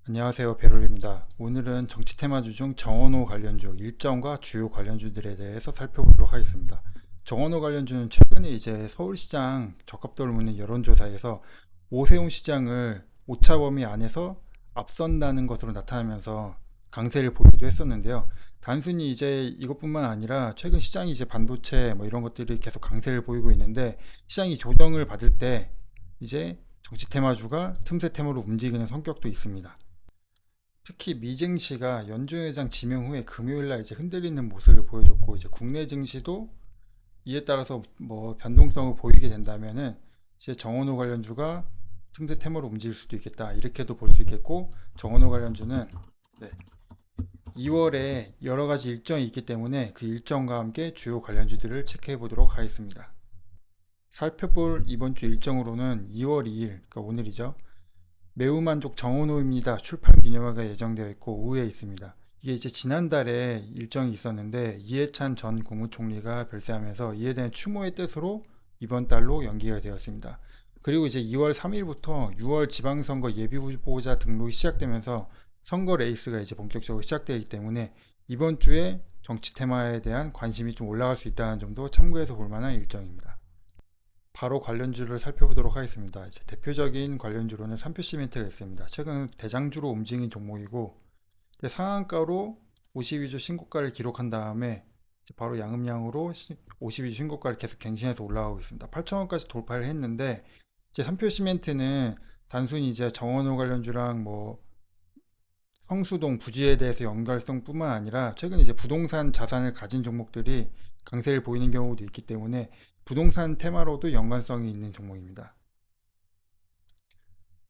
안녕하세요, 베롤입니다. 오늘은 정치 테마주 중 정원호 관련주 일정과 주요 관련주들에 대해서 살펴보도록 하겠습니다. 정원호 관련주는 최근에 이제 서울시장 적합도를 묻는 여론조사에서 오세훈 시장을 오차 범위 안에서 앞선다는 것으로 나타나면서 강세를 보이기도 했었는데요. 단순히 이제 이것뿐만 아니라 최근 시장이 이제 반도체 뭐 이런 것들이 계속 강세를 보이고 있는데 시장이 조정을 받을 때 이제 정치 테마주가 틈새 테마로 움직이는 성격도 있습니다. 특히 미 증시가 연준회장 지명 후에 금요일날 이제 흔들리는 모습을 보여줬고 이제 국내 증시도 이에 따라서 뭐 변동성을 보이게 된다면은 이제 정원호 관련주가 틈새 테마로 움직일 수도 있겠다 이렇게도 볼 수 있겠고 정원호 관련주는 2월에 여러 가지 일정이 있기 때문에 그 일정과 함께 주요 관련주들을 체크해 보도록 하겠습니다. 살펴볼 이번 주 일정으로는 2월 2일, 그러니까 오늘이죠. 매우 만족 정원호입니다. 출판 기념회가 예정되어 있고 오후에 있습니다. 이게 이제 지난달에 일정이 있었는데 이해찬 전 국무총리가 별세하면서 이에 대한 추모의 뜻으로 이번 달로 연기가 되었습니다. 그리고 이제 2월 3일부터 6월 지방선거 예비후보자 등록이 시작되면서 선거 레이스가 이제 본격적으로 시작되기 때문에 이번 주에 정치 테마에 대한 관심이 좀 올라갈 수 있다는 점도 참고해서 볼 만한 일정입니다. 바로 관련주를 살펴보도록 하겠습니다. 이제 대표적인 관련주로는 삼표시멘트가 있습니다. 최근 대장주로 움직인 종목이고 상한가로 52주 신고가를 기록한 다음에 바로 양음량으로 52주 신고가를 계속 갱신해서 올라가고 있습니다. 8,000원까지 돌파를 했는데 이제 삼표시멘트는 단순히 이제 정원호 관련주랑 뭐 성수동 부지에 대해서 연결성뿐만 아니라 최근 이제 부동산 자산을 가진 종목들이 강세를 보이는 경우도 있기 때문에 부동산 테마로도 연관성이 있는 종목입니다.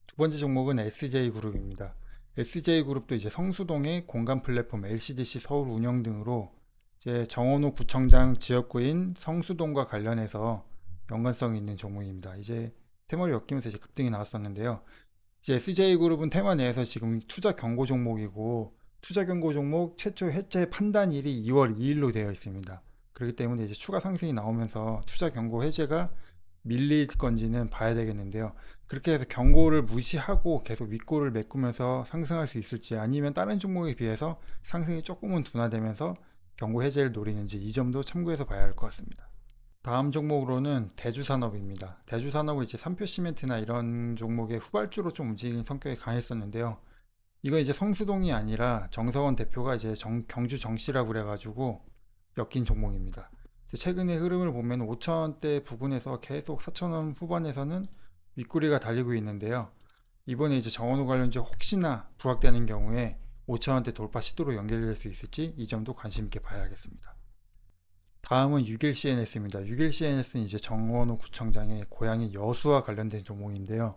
두 번째 종목은 SJ그룹입니다. SJ그룹도 이제 성수동의 공간 플랫폼 LCDC 서울 운영 등으로 이제 정원호 구청장 지역구인 성수동과 관련해서 연관성이 있는 종목입니다. 이제 테마를 엮이면서 이제 급등이 나왔었는데요. 이제 SJ그룹은 테마 내에서 지금 투자 경고 종목이고 투자 경고 종목 최초 해제 판단일이 2월 2일로 되어 있습니다. 그렇기 때문에 이제 추가 상승이 나오면서 투자 경고 해제가 밀릴 건지는 봐야 되겠는데요. 그렇게 해서 경고를 무시하고 계속 윗골을 메꾸면서 상승할 수 있을지 아니면 다른 종목에 비해서 상승이 조금은 둔화되면서 경고 해제를 노리는지 이 점도 참고해서 봐야 할 것 같습니다. 다음 종목으로는 대주산업입니다. 대주산업은 이제 삼표시멘트나 이런 종목의 후발주로 좀 움직이는 성격이 강했었는데요. 이거 이제 성수동이 아니라 정석원 대표가 이제 경주 정시라고 그래가지고 엮인 종목입니다. 최근의 흐름을 보면 5천원대 부근에서 계속 4천원 후반에서는 윗꼬리가 달리고 있는데요. 이번에 이제 정원호 관련주 혹시나 부각되는 경우에 5천원대 돌파 시도로 연결될 수 있을지 이 점도 관심 있게 봐야겠습니다. 다음은 61CNS입니다. 61CNS는 이제 정원호 구청장의 고향인 여수와 관련된 종목인데요.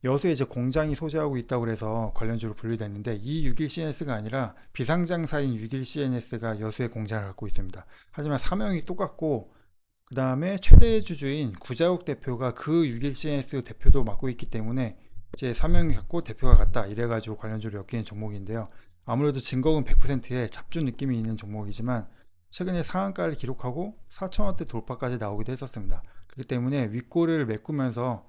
여수에 이제 공장이 소재하고 있다고 해서 관련주로 분류됐는데 이 61CNS가 아니라 비상장사인 61CNS가 여수에 공장을 갖고 있습니다. 하지만 사명이 똑같고 그 다음에 최대 주주인 구자욱 대표가 그 61CNS 대표도 맡고 있기 때문에 이제 사명이 같고 대표가 같다 이래가지고 관련주로 엮이는 종목인데요. 아무래도 증거은 100%의 잡주 느낌이 있는 종목이지만 최근에 상한가를 기록하고 4천원대 돌파까지 나오기도 했었습니다. 그렇기 때문에 윗골을 메꾸면서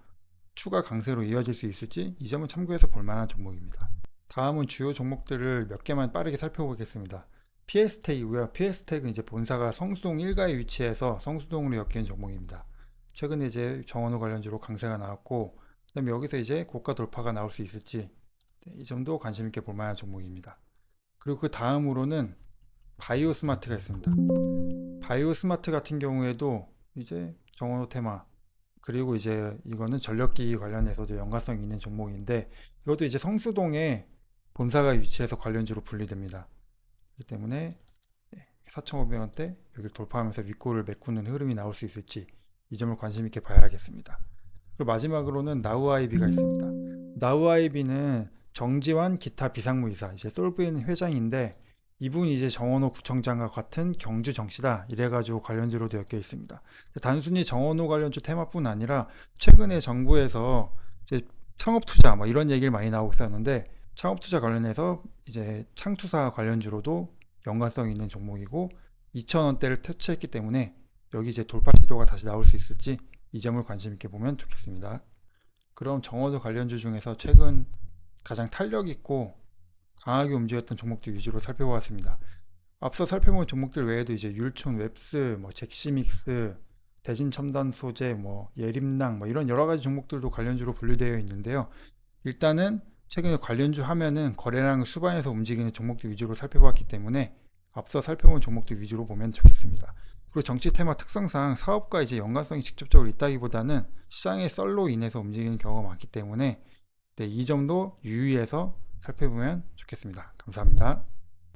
추가 강세로 이어질 수 있을지 이 점을 참고해서 볼 만한 종목입니다. 다음은 주요 종목들을 몇 개만 빠르게 살펴보겠습니다. PS텍이고요. PS텍은 이제 본사가 성수동 1가에 위치해서 성수동으로 엮인 종목입니다. 최근에 이제 정원호 관련주로 강세가 나왔고 그다음에 여기서 이제 고가 돌파가 나올 수 있을지 이 점도 관심 있게 볼 만한 종목입니다. 그리고 그 다음으로는 바이오스마트가 있습니다. 바이오스마트 같은 경우에도 이제 정원호 테마 그리고 이제 이거는 전력기 관련해서도 연관성이 있는 종목인데 이것도 이제 성수동에 본사가 위치해서 관련주로 분리됩니다. 그렇기 때문에 4,500원대 여기를 돌파하면서 윗골을 메꾸는 흐름이 나올 수 있을지 이 점을 관심 있게 봐야겠습니다. 그리고 마지막으로는 나우아이비가 있습니다. 나우아이비는 정지환 기타 비상무이사 이제 솔브인 회장인데 이분이 이제 정원호 구청장과 같은 경주 정시다 이래가지고 관련주로도 엮여 있습니다. 단순히 정원호 관련주 테마뿐 아니라 최근에 정부에서 이제 창업투자 뭐 이런 얘기를 많이 나오고 있었는데 창업투자 관련해서 이제 창투사 관련주로도 연관성 있는 종목이고 2,000원대를 터치했기 때문에 여기 이제 돌파 시도가 다시 나올 수 있을지 이 점을 관심 있게 보면 좋겠습니다. 그럼 정원호 관련주 중에서 최근 가장 탄력 있고 강하게 움직였던 종목들 위주로 살펴보았습니다. 앞서 살펴본 종목들 외에도 이제 율촌 웹스, 뭐 잭시믹스, 대진첨단 소재, 뭐 예림낭, 뭐 이런 여러 가지 종목들도 관련주로 분류되어 있는데요. 일단은 최근에 관련주 하면은 거래량 수반에서 움직이는 종목들 위주로 살펴봤기 때문에 앞서 살펴본 종목들 위주로 보면 좋겠습니다. 그리고 정치 테마 특성상 사업과 이제 연관성이 직접적으로 있다기보다는 시장의 썰로 인해서 움직이는 경우가 많기 때문에 이 점도 유의해서 살펴보면 좋겠습니다. 감사합니다.